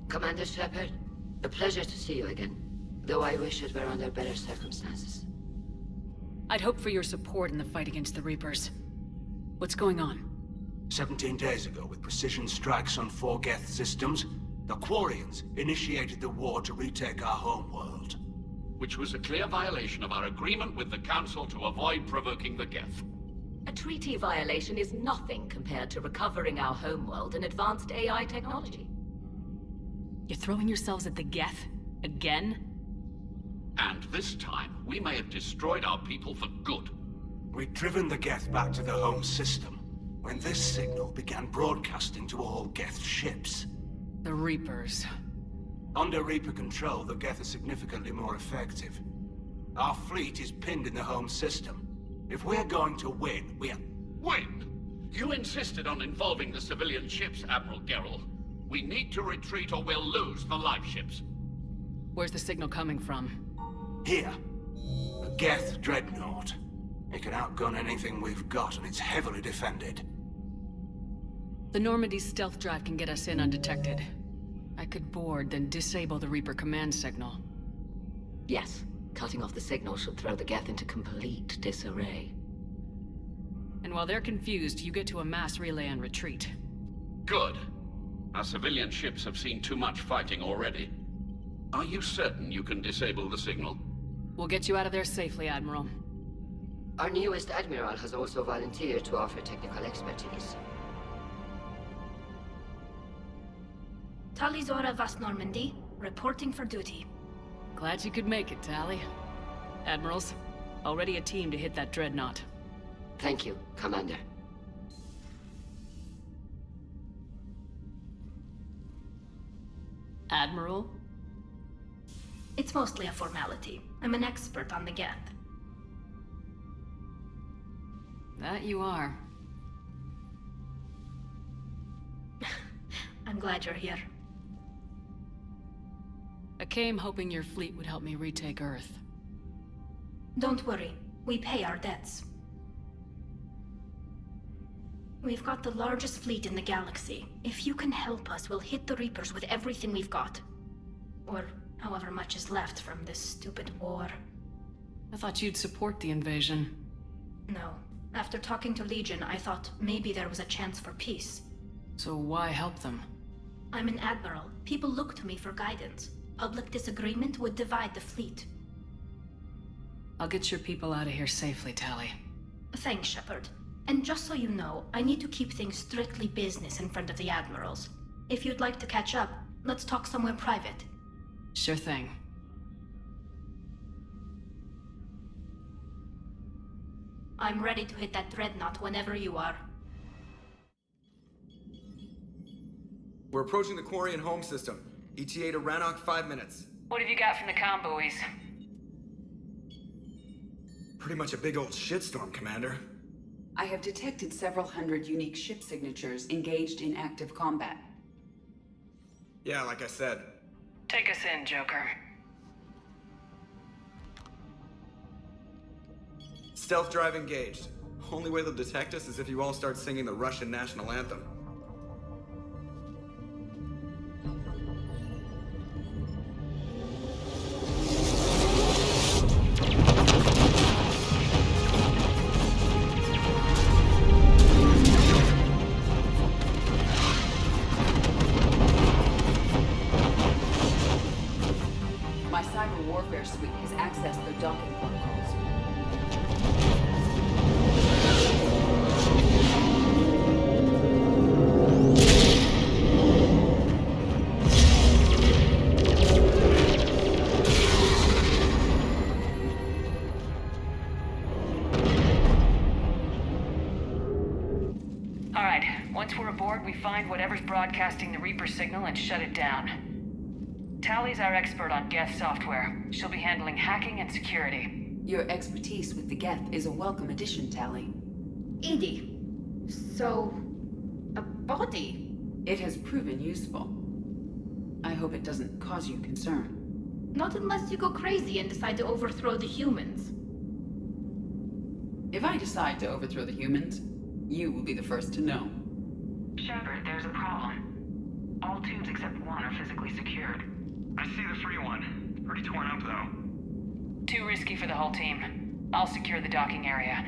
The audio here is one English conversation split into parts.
Commander Shepard, a pleasure to see you again. Though I wish it were under better circumstances. I'd hoped for your support in the fight against the Reapers. What's going on? 17 days ago, with precision strikes on 4 Geth systems, the Quarians initiated the war to retake our homeworld. Which was a clear violation of our agreement with the Council to avoid provoking the Geth. A treaty violation is nothing compared to recovering our homeworld and advanced AI technology. You're throwing yourselves at the Geth? Again? And this time, we may have destroyed our people for good. We'd driven the Geth back to the home system, when this signal began broadcasting to all Geth ships. The Reapers. Under Reaper control, the Geth are significantly more effective. Our fleet is pinned in the home system. If we're going to win, Win? You insisted on involving the civilian ships, Admiral Gerrel. We need to retreat or we'll lose the live ships. Where's the signal coming from? Here. A Geth dreadnought. It can outgun anything we've got, and it's heavily defended. The Normandy's stealth drive can get us in undetected. I could board, then disable the Reaper command signal. Yes, cutting off the signal should throw the Geth into complete disarray. And while they're confused, you get to a mass relay and retreat. Good. Our civilian ships have seen too much fighting already. Are you certain you can disable the signal? We'll get you out of there safely, Admiral. Our newest Admiral has also volunteered to offer technical expertise. Talizora Vas Normandy, reporting for duty. Glad you could make it, Tally. Admirals, already a team to hit that dreadnought. Thank you, Commander. Admiral? It's mostly a formality. I'm an expert on the Geth. That you are. I'm glad you're here. I came hoping your fleet would help me retake Earth. Don't worry, we pay our debts. We've got the largest fleet in the galaxy. If you can help us, we'll hit the Reapers with everything we've got. Or however much is left from this stupid war. I thought you'd support the invasion. No. After talking to Legion, I thought maybe there was a chance for peace. So why help them? I'm an admiral. People look to me for guidance. Public disagreement would divide the fleet. I'll get your people out of here safely, Tally. Thanks, Shepard. And just so you know, I need to keep things strictly business in front of the admirals. If you'd like to catch up, let's talk somewhere private. Sure thing. I'm ready to hit that dreadnought whenever you are. We're approaching the Quarian home system. ETA to Rannoch, 5 minutes. What have you got from the comm buoys? Pretty much a big old shitstorm, Commander. I have detected several hundred unique ship signatures engaged in active combat. Yeah, like I said. Take us in, Joker. Stealth drive engaged. Only way they'll detect us is if you all start singing the Russian national anthem. My cyber warfare suite has accessed their docking protocols. All right, once we're aboard, we find whatever's broadcasting the Reaper signal and shut it down. Tally's our expert on Geth software. She'll be handling hacking and security. Your expertise with the Geth is a welcome addition, Tally. Edie. So... a body? It has proven useful. I hope it doesn't cause you concern. Not unless you go crazy and decide to overthrow the humans. If I decide to overthrow the humans, you will be the first to know. Shepard, there's a problem. All tubes except one are physically secure. I see the free one. Pretty torn up, though. Too risky for the whole team. I'll secure the docking area.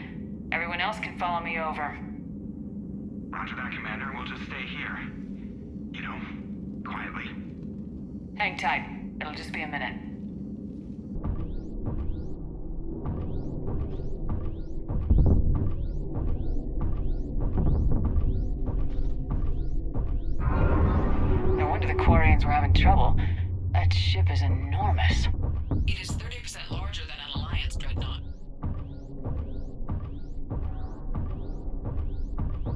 Everyone else can follow me over. Roger that, Commander. We'll just stay here. You know, quietly. Hang tight. It'll just be a minute. No wonder the quarians were having trouble. That ship is enormous. It is 30% larger than an Alliance dreadnought.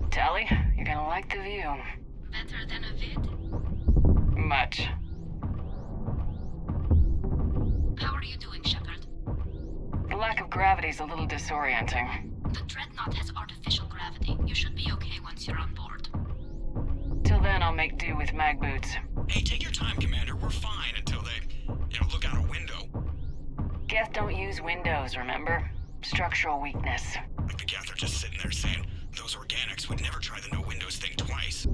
Tally, you're gonna like the view. Better than a vid? Much. How are you doing, Shepard? The lack of gravity's a little disorienting. The dreadnought has artificial gravity. You should be okay once you're on board. Till then, I'll make do with mag boots. Hey, take your time, Commander. We're fine until they, look out a window. Geth don't use windows, remember? Structural weakness. Like the Geth are just sitting there saying, those organics would never try the no windows thing twice.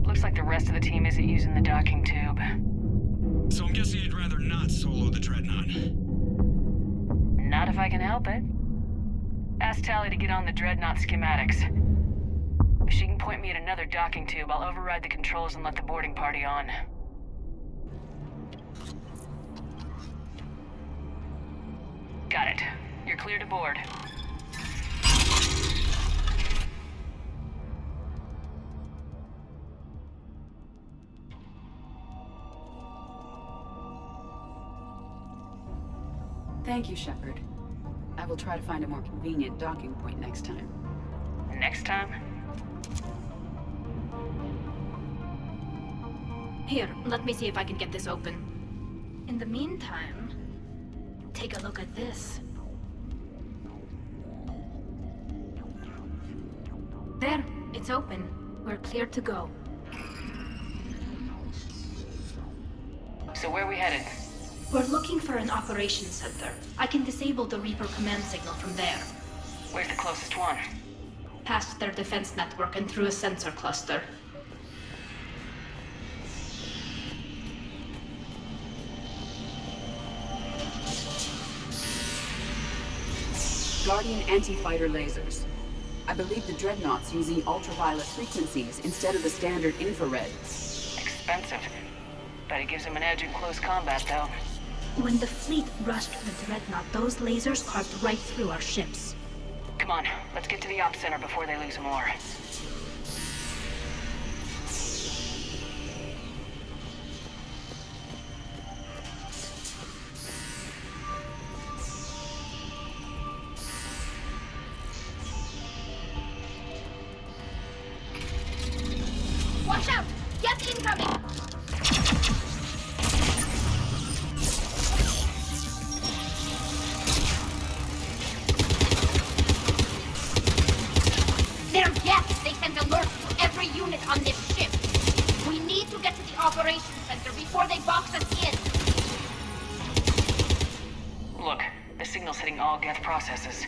Looks like the rest of the team isn't using the docking tube. So I'm guessing you'd rather not solo the Dreadnought. Not if I can help it. Ask Tally to get on the Dreadnought schematics. If she can point me at another docking tube, I'll override the controls and let the boarding party on. Got it. You're clear to board. Thank you, Shepard. I will try to find a more convenient docking point next time. Next time? Here, let me see if I can get this open. In the meantime, take a look at this. There, it's open. We're clear to go. So where are we headed? We're looking for an operations center. I can disable the Reaper command signal from there. Where's the closest one? Past their defense network and through a sensor cluster. Guardian anti-fighter lasers. I believe the Dreadnought's using ultraviolet frequencies instead of the standard infrared. Expensive. Bet it gives him an edge in close combat, though. When the fleet rushed the Dreadnought, those lasers carved right through our ships. Come on, let's get to the op center before they lose more. Watch out! Get incoming! They're Geth! They sent alerts to every unit on this ship! We need to get to the operations center before they box us in! Look, the signal's hitting all Geth processes.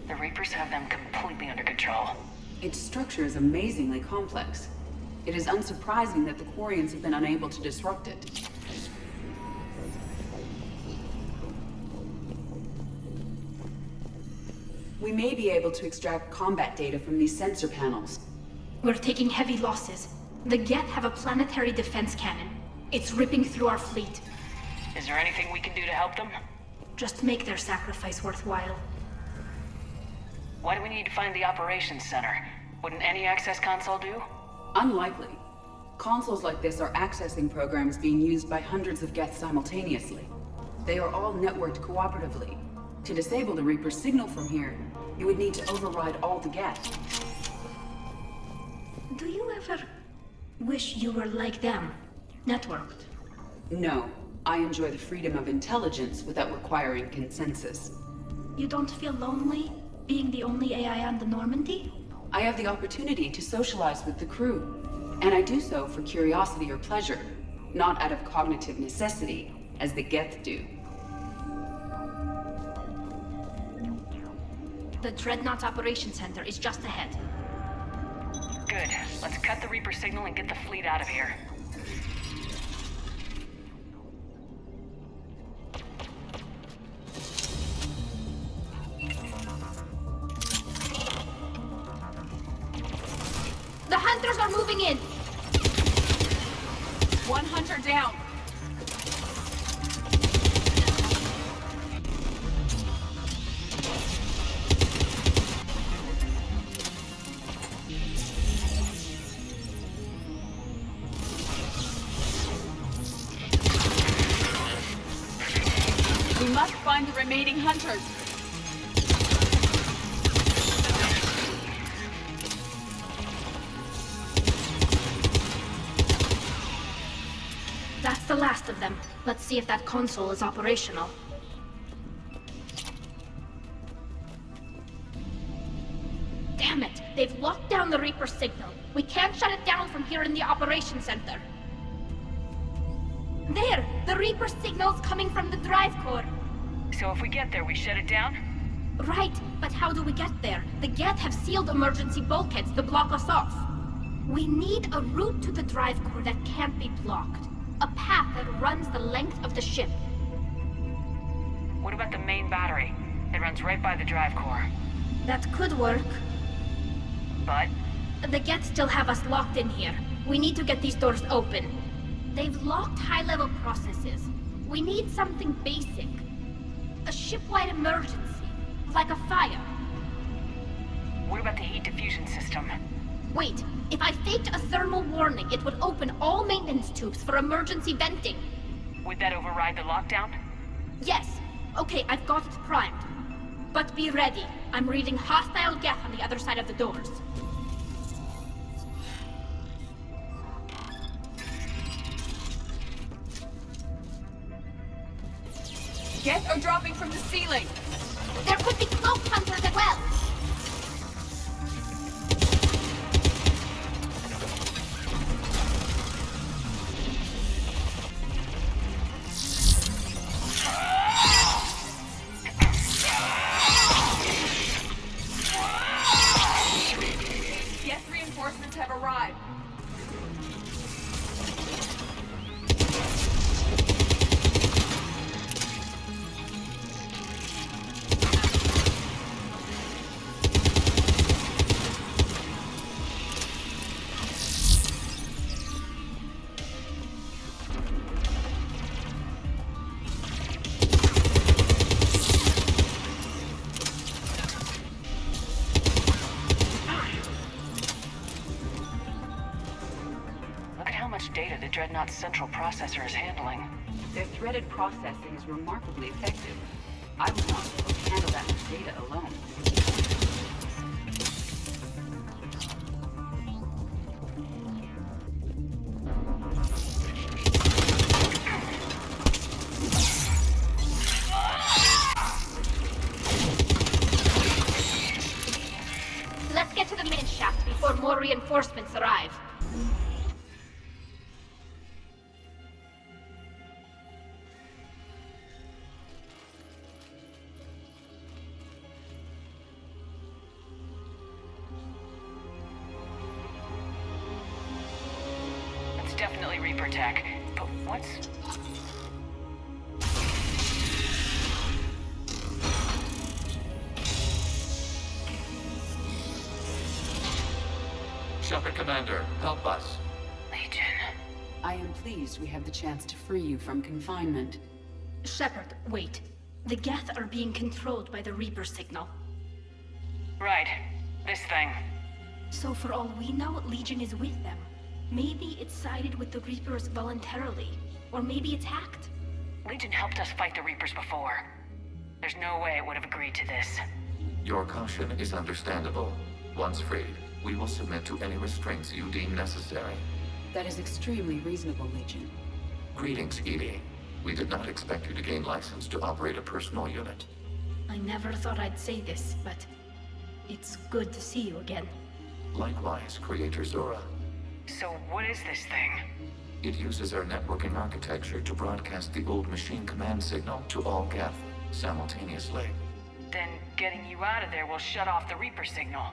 The Reapers have them completely under control. Its structure is amazingly complex. It is unsurprising that the quarians have been unable to disrupt it. We may be able to extract combat data from these sensor panels. We're taking heavy losses. The Geth have a planetary defense cannon. It's ripping through our fleet. Is there anything we can do to help them? Just make their sacrifice worthwhile. Why do we need to find the operations center? Wouldn't any access console do? Unlikely. Consoles like this are accessing programs being used by hundreds of Geth simultaneously. They are all networked cooperatively. To disable the Reaper's signal from here, you would need to override all the Geth. Do you ever wish you were like them? Networked? No. I enjoy the freedom of intelligence without requiring consensus. You don't feel lonely, being the only AI on the Normandy? I have the opportunity to socialize with the crew, and I do so for curiosity or pleasure, not out of cognitive necessity, as the Geth do. The Dreadnought's Operation Center is just ahead. Good. Let's cut the Reaper signal and get the fleet out of here. The Hunters are moving in! One hunter down. We must find the remaining hunters. That's the last of them. Let's see if that console is operational. Damn it! They've locked down the Reaper signal. We can't shut it down from here in the Operation Center. There! The Reaper signal's coming from the drive core. So if we get there, we shut it down? Right, but how do we get there? The Geth have sealed emergency bulkheads to block us off. We need a route to the drive core that can't be blocked. A path that runs the length of the ship. What about the main battery? It runs right by the drive core. That could work. But? The Geth still have us locked in here. We need to get these doors open. They've locked high-level processes. We need something basic. A ship-wide emergency. Like a fire. What about the heat diffusion system? Wait, if I faked a thermal warning, it would open all maintenance tubes for emergency venting. Would that override the lockdown? Yes. Okay, I've got it primed. But be ready. I'm reading hostile Geth on the other side of the doors. Geth are dropping from the ceiling. There could be cloak hunters as well. Geth reinforcements have arrived. Data the Dreadnought's central processor is handling. Their threaded processing is remarkably effective. I would not be able to handle that much data alone. Let's get to the main shaft before more reinforcements arrive. Definitely Reaper tech, but what's... Shepard Commander, help us. Legion. I am pleased we have the chance to free you from confinement. Shepard, wait. The Geth are being controlled by the Reaper signal. Right. This thing. So for all we know, Legion is with them. Maybe it sided with the Reapers voluntarily. Or maybe it's hacked. Legion helped us fight the Reapers before. There's no way it would have agreed to this. Your caution is understandable. Once freed, we will submit to any restraints you deem necessary. That is extremely reasonable, Legion. Greetings, Edie. We did not expect you to gain license to operate a personal unit. I never thought I'd say this, but it's good to see you again. Likewise, Creator Zora. So what is this thing? It uses our networking architecture to broadcast the old machine command signal to all Geth simultaneously. Then getting you out of there will shut off the Reaper signal.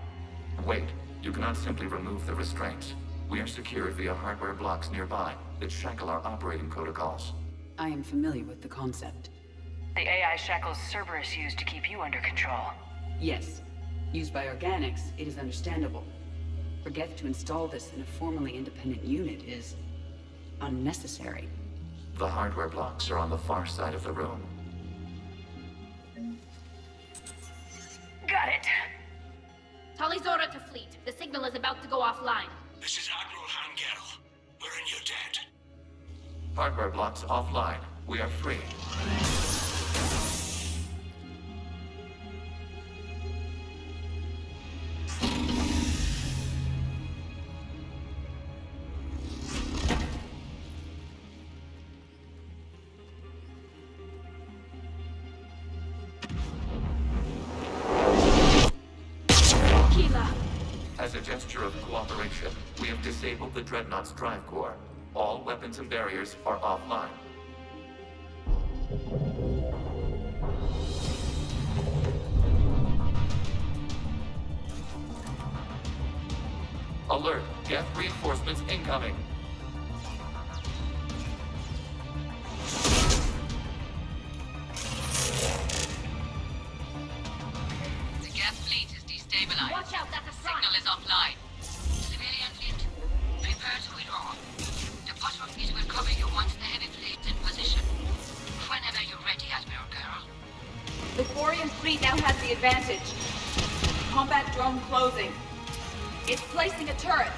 Wait, you cannot simply remove the restraints. We are secured via hardware blocks nearby that shackle our operating protocols. I am familiar with the concept. The AI shackles Cerberus used to keep you under control. Yes. Used by organics, it is understandable. For Geth to install this in a formally independent unit is unnecessary. The hardware blocks are on the far side of the room. Got it! Tali's order to fleet. The signal is about to go offline. This is Admiral Hangel. We're in your debt. Hardware blocks offline. We are free. As a gesture of cooperation, we have disabled the Dreadnought's drive core. All weapons and barriers are offline. Alert! Geth reinforcements incoming! The Geth fleet is destabilized. Watch out, that's a sign. Signal is offline. Civilian fleet, prepare to withdraw. The patrol fleet will cover you once the heavy fleet is in position. Whenever you're ready, Admiral Girl. The quarians fleet now has the advantage. Combat drone closing. It's placing a turret.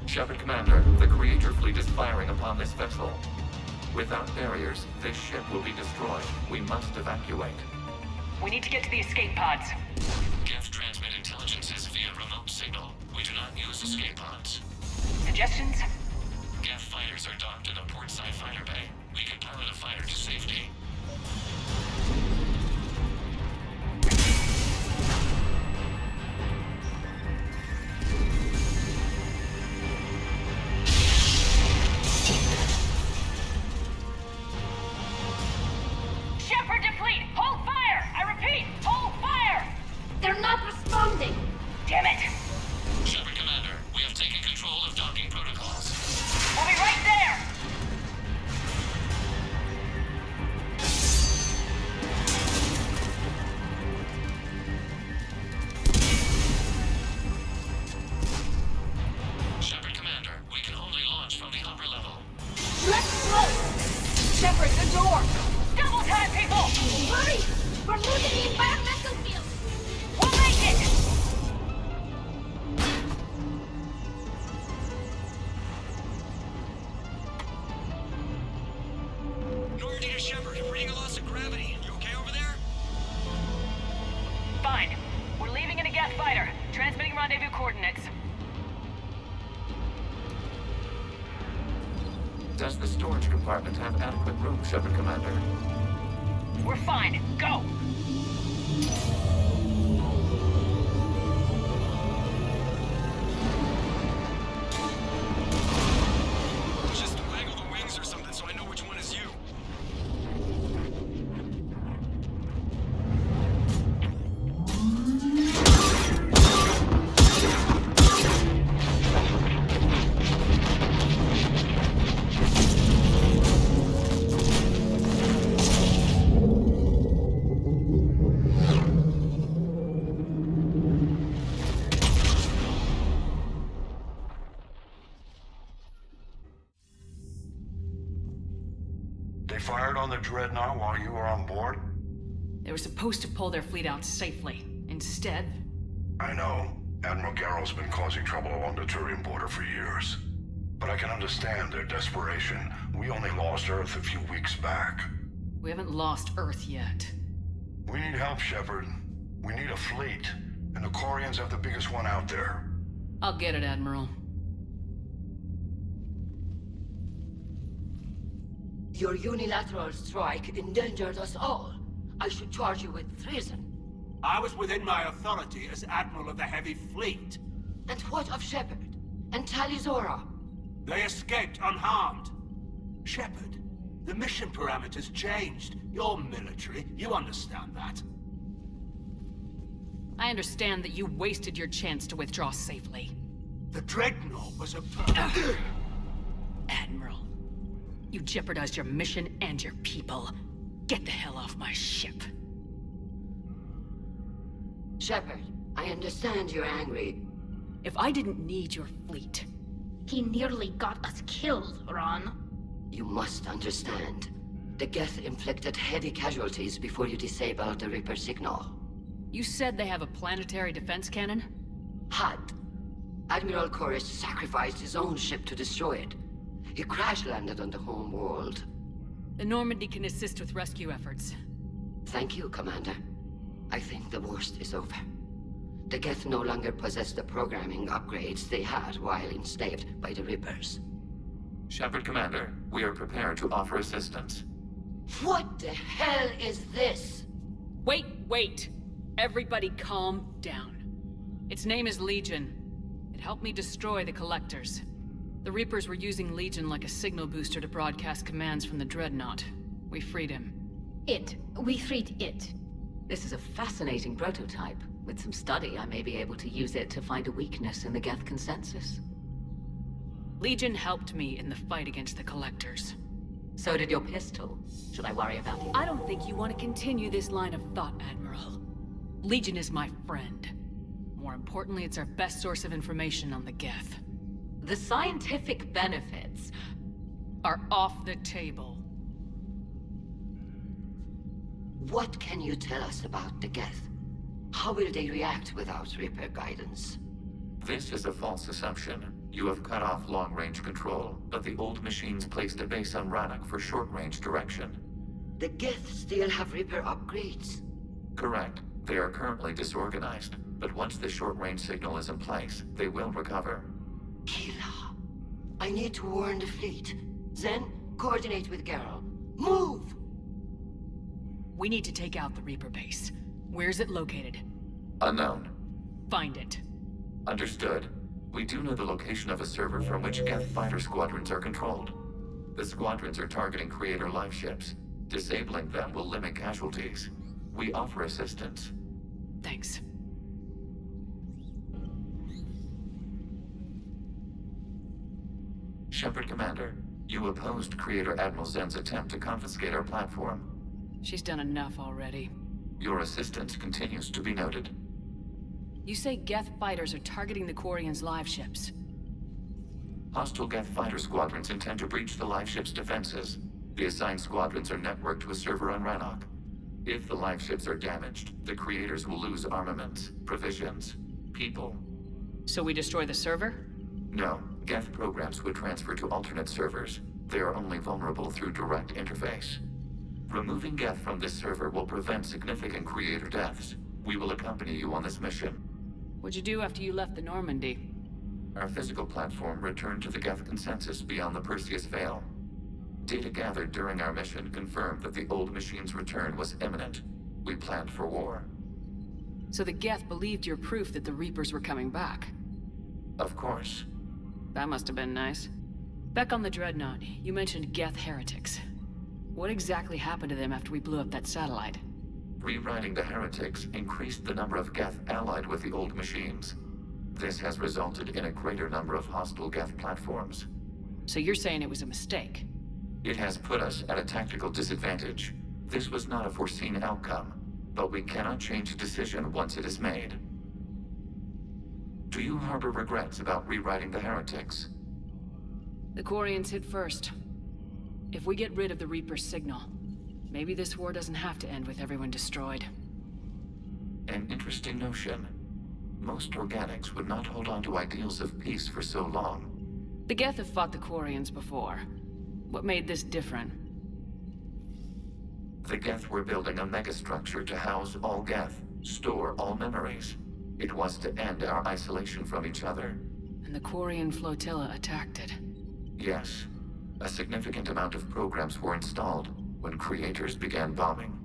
Shepard Commander, the Creator fleet is firing upon this vessel. Without barriers, this ship will be destroyed. We must evacuate. We need to get to the escape pods. Geth transmit intelligences via remote signal. We do not use escape pods. Suggestions? Geth fighters are docked in a portside fighter bay. We can pilot a fighter to safety. rendezvous coordinates. Does the storage compartment have adequate room, Shepard Commander? We're fine. Go! Just waggle the wings or something so I know which one is you. They fired on the Dreadnought while you were on board? They were supposed to pull their fleet out safely. Instead... I know. Admiral Garrow's been causing trouble along the Turian border for years. But I can understand their desperation. We only lost Earth a few weeks back. We haven't lost Earth yet. We need help, Shepard. We need a fleet. And the Quarians have the biggest one out there. I'll get it, Admiral. Your unilateral strike endangered us all. I should charge you with treason. I was within my authority as Admiral of the Heavy Fleet. And what of Shepard? And Talizora? They escaped unharmed. Shepard, the mission parameters changed. You're military, you understand that. I understand that you wasted your chance to withdraw safely. The Dreadnought was a Admiral, you jeopardized your mission and your people. Get the hell off my ship. Shepard, I understand you're angry. If I didn't need your fleet... He nearly got us killed, Ron. You must understand. The Geth inflicted heavy casualties before you disabled the Reaper signal. You said they have a planetary defense cannon? Had. Admiral Koris sacrificed his own ship to destroy it. He crash-landed on the home world. The Normandy can assist with rescue efforts. Thank you, Commander. I think the worst is over. The Geth no longer possess the programming upgrades they had while enslaved by the Reapers. Shepard Commander, we are prepared to offer assistance. What the hell is this? Wait! Everybody calm down. Its name is Legion. It helped me destroy the Collectors. The Reapers were using Legion like a signal booster to broadcast commands from the Dreadnought. We freed him. We freed it. This is a fascinating prototype. With some study, I may be able to use it to find a weakness in the Geth consensus. Legion helped me in the fight against the Collectors. So did your pistol. Should I worry about it? I don't think you want to continue this line of thought, Admiral. Legion is my friend. More importantly, it's our best source of information on the Geth. The scientific benefits are off the table. What can you tell us about the Geth? How will they react without Reaper guidance? This is a false assumption. You have cut off long-range control, but the old machines placed a base on Rannoch for short-range direction. The Geth still have Reaper upgrades? Correct. They are currently disorganized, but once the short-range signal is in place, they will recover. Kila, I need to warn the fleet. Then, coordinate with Garrow. Move! We need to take out the Reaper base. Where's it located? Unknown. Find it. Understood. We do know the location of a server from which Geth fighter squadrons are controlled. The squadrons are targeting Creator life ships. Disabling them will limit casualties. We offer assistance. Thanks. Shepard Commander, you opposed Creator Admiral Zen's attempt to confiscate our platform. She's done enough already. Your assistance continues to be noted. You say Geth fighters are targeting the Quarians' live ships. Hostile Geth fighter squadrons intend to breach the live ship's defenses. The assigned squadrons are networked to a server on Rannoch. If the live ships are damaged, the Creators will lose armaments, provisions, people. So we destroy the server? No. Geth programs would transfer to alternate servers. They are only vulnerable through direct interface. Removing Geth from this server will prevent significant Creator deaths. We will accompany you on this mission. What'd you do after you left the Normandy? Our physical platform returned to the Geth consensus beyond the Perseus Veil. Data gathered during our mission confirmed that the old machine's return was imminent. We planned for war. So the Geth believed your proof that the Reapers were coming back? Of course. That must have been nice. Back on the Dreadnought, you mentioned Geth heretics. What exactly happened to them after we blew up that satellite? Rewriting the heretics increased the number of Geth allied with the old machines. This has resulted in a greater number of hostile Geth platforms. So you're saying it was a mistake? It has put us at a tactical disadvantage. This was not a foreseen outcome, but we cannot change a decision once it is made. Do you harbor regrets about rewriting the heretics? The quarians hit first. If we get rid of the Reaper's signal, maybe this war doesn't have to end with everyone destroyed. An interesting notion. Most organics would not hold on to ideals of peace for so long. The Geth have fought the quarians before. What made this different? The Geth were building a megastructure to house all Geth, store all memories. It was to end our isolation from each other. And the quarian flotilla attacked it. Yes. A significant amount of programs were installed when creators began bombing.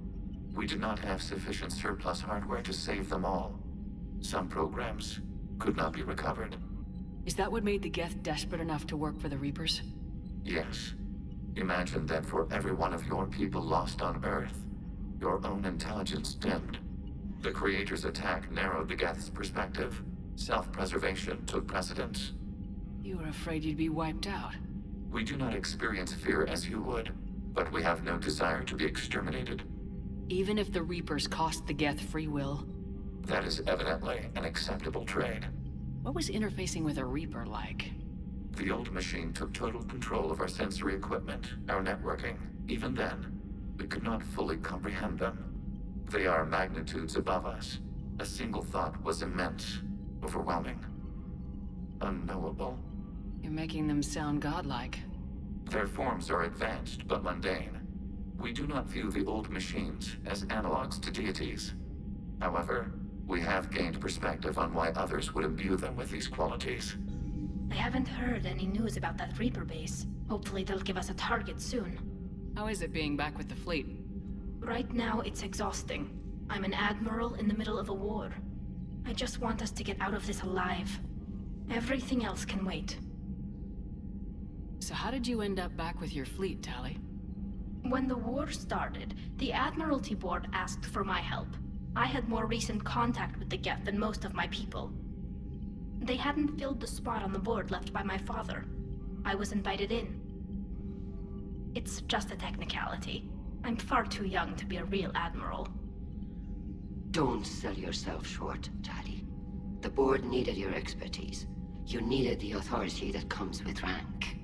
We did not have sufficient surplus hardware to save them all. Some programs could not be recovered. Is that what made the Geth desperate enough to work for the Reapers? Yes. Imagine that for every one of your people lost on Earth, your own intelligence dimmed. The Creator's attack narrowed the Geth's perspective. Self-preservation took precedence. You were afraid you'd be wiped out. We do not experience fear as you would, but we have no desire to be exterminated. Even if the Reapers cost the Geth free will? That is evidently an acceptable trade. What was interfacing with a Reaper like? The old machine took total control of our sensory equipment, our networking. Even then, we could not fully comprehend them. They are magnitudes above us. A single thought was immense, overwhelming, unknowable. You're making them sound godlike. Their forms are advanced but mundane. We do not view the old machines as analogs to deities. However, we have gained perspective on why others would imbue them with these qualities. I haven't heard any news about that Reaper base. Hopefully they'll give us a target soon. How is it being back with the fleet? Right now, it's exhausting. I'm an admiral in the middle of a war. I just want us to get out of this alive. Everything else can wait. So how did you end up back with your fleet, Tali? When the war started, the Admiralty Board asked for my help. I had more recent contact with the Geth than most of my people. They hadn't filled the spot on the board left by my father. I was invited in. It's just a technicality. I'm far too young to be a real admiral. Don't sell yourself short, Tali. The board needed your expertise. You needed the authority that comes with rank.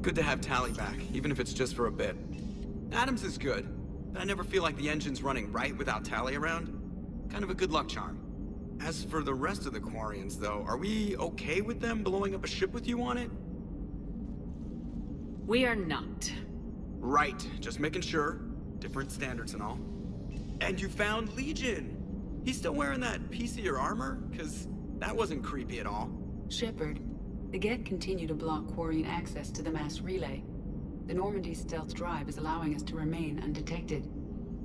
Good to have Tali back, even if it's just for a bit. Adams is good, but I never feel like the engine's running right without Tali around. Kind of a good luck charm. As for the rest of the quarians, though, are we okay with them blowing up a ship with you on it? We are not. Right, just making sure. Different standards and all. And you found Legion! He's still wearing that piece of your armor? 'Cause that wasn't creepy at all. Shepard, the Geth continue to block quarian access to the mass relay. The Normandy stealth drive is allowing us to remain undetected.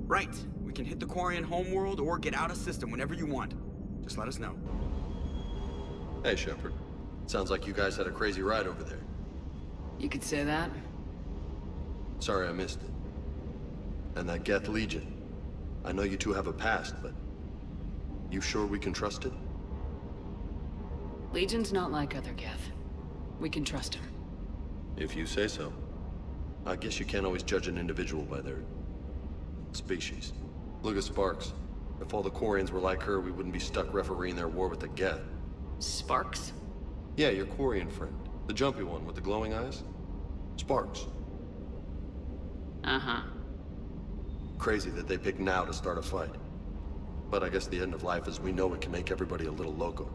Right, we can hit the quarian homeworld or get out of system whenever you want. Just let us know. Hey, Shepard. Sounds like you guys had a crazy ride over there. You could say that. Sorry I missed it. And that Geth Legion. I know you two have a past, but you sure we can trust it? Legion's not like other Geth. We can trust him. If you say so. I guess you can't always judge an individual by their species. Look at Sparks. If all the quarians were like her, we wouldn't be stuck refereeing their war with the Geth. Sparks? Yeah, your quarian friend. The jumpy one with the glowing eyes. Sparks. Uh-huh. Crazy that they picked now to start a fight. But I guess the end of life as we know it can make everybody a little loco.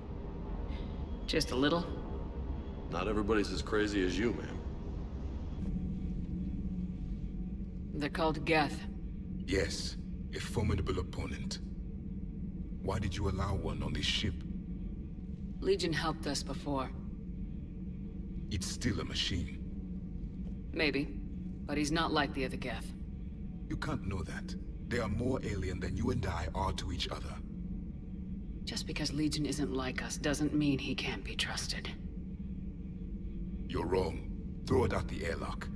Just a little? Not everybody's as crazy as you, ma'am. They're called Geth. Yes, a formidable opponent. Why did you allow one on this ship? Legion helped us before. It's still a machine. Maybe. But he's not like the other Geth. You can't know that. They are more alien than you and I are to each other. Just because Legion isn't like us doesn't mean he can't be trusted. You're wrong. Throw it out the airlock.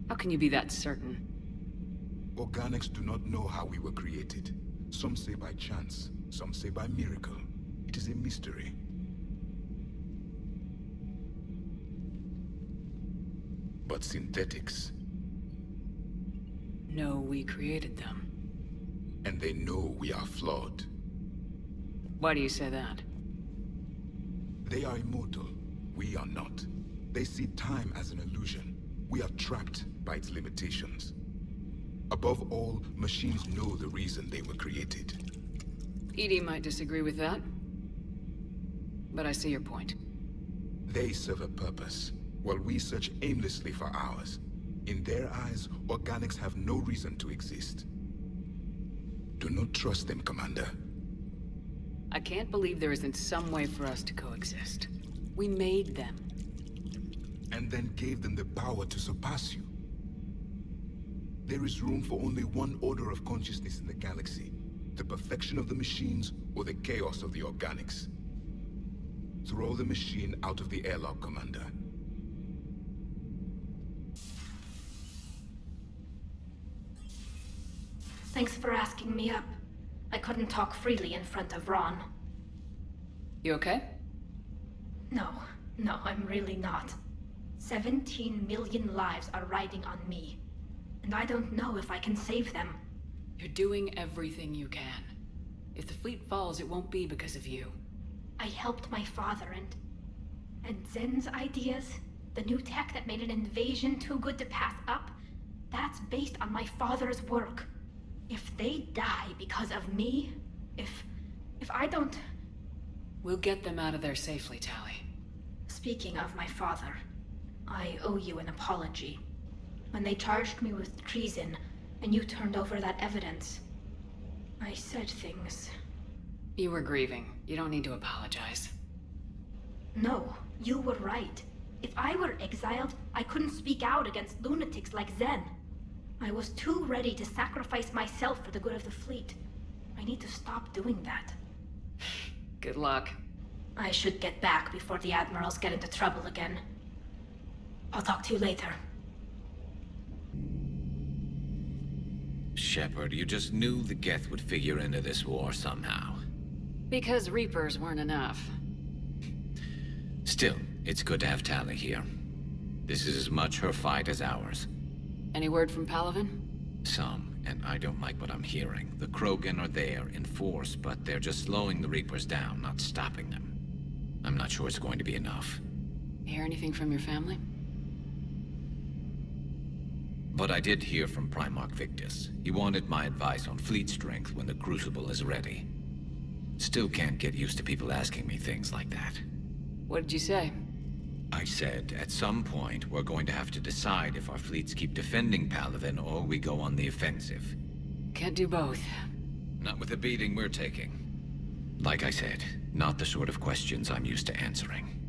How can you be that certain? Organics do not know how we were created. Some say by chance, some say by miracle. It is a mystery. But synthetics... No, we created them. And they know we are flawed. Why do you say that? They are immortal. We are not. They see time as an illusion. We are trapped by its limitations. Above all, machines know the reason they were created. EDI might disagree with that. But I see your point. They serve a purpose, while we search aimlessly for ours. In their eyes, organics have no reason to exist. Do not trust them, Commander. I can't believe there isn't some way for us to coexist. We made them. And then gave them the power to surpass you. There is room for only one order of consciousness in the galaxy. The perfection of the machines, or the chaos of the organics. Throw the machine out of the airlock, Commander. Thanks for asking me up. I couldn't talk freely in front of Ron. You okay? No, I'm really not. 17 million lives are riding on me. And I don't know if I can save them. You're doing everything you can. If the fleet falls, it won't be because of you. I helped my father and Zen's ideas, the new tech that made an invasion too good to pass up, that's based on my father's work. If they die because of me, if I don't... We'll get them out of there safely, Tali. Speaking of my father, I owe you an apology. When they charged me with treason, and you turned over that evidence, I said things. You were grieving. You don't need to apologize. No, you were right. If I were exiled, I couldn't speak out against lunatics like Zen. I was too ready to sacrifice myself for the good of the fleet. I need to stop doing that. Good luck. I should get back before the admirals get into trouble again. I'll talk to you later. Shepard, you just knew the Geth would figure into this war somehow. Because Reapers weren't enough. Still, it's good to have Tali here. This is as much her fight as ours. Any word from Palaven? Some, and I don't like what I'm hearing. The Krogan are there in force, but they're just slowing the Reapers down, not stopping them. I'm not sure it's going to be enough. Hear anything from your family? But I did hear from Primarch Victus. He wanted my advice on fleet strength when the Crucible is ready. Still can't get used to people asking me things like that. What did you say? I said, at some point, we're going to have to decide if our fleets keep defending Palaven or we go on the offensive. Can't do both. Not with the beating we're taking. Like I said, not the sort of questions I'm used to answering.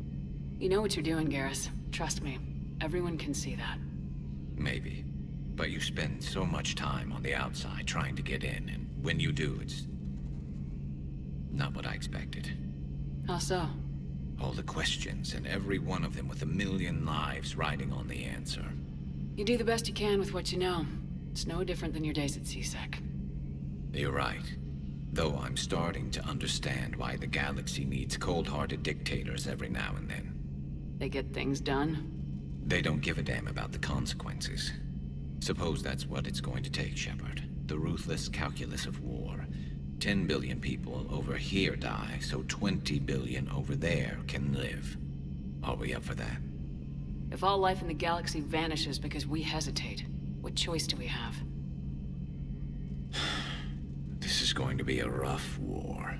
You know what you're doing, Garrus. Trust me. Everyone can see that. Maybe. But you spend so much time on the outside trying to get in, and when you do, it's... not what I expected. How so? All the questions, and every one of them with a million lives riding on the answer. You do the best you can with what you know. It's no different than your days at CSEC. You're right. Though I'm starting to understand why the galaxy needs cold-hearted dictators every now and then. They get things done? They don't give a damn about the consequences. Suppose that's what it's going to take, Shepard. The ruthless calculus of war. 10 billion people over here die, so 20 billion over there can live. Are we up for that? If all life in the galaxy vanishes because we hesitate, what choice do we have? This is going to be a rough war.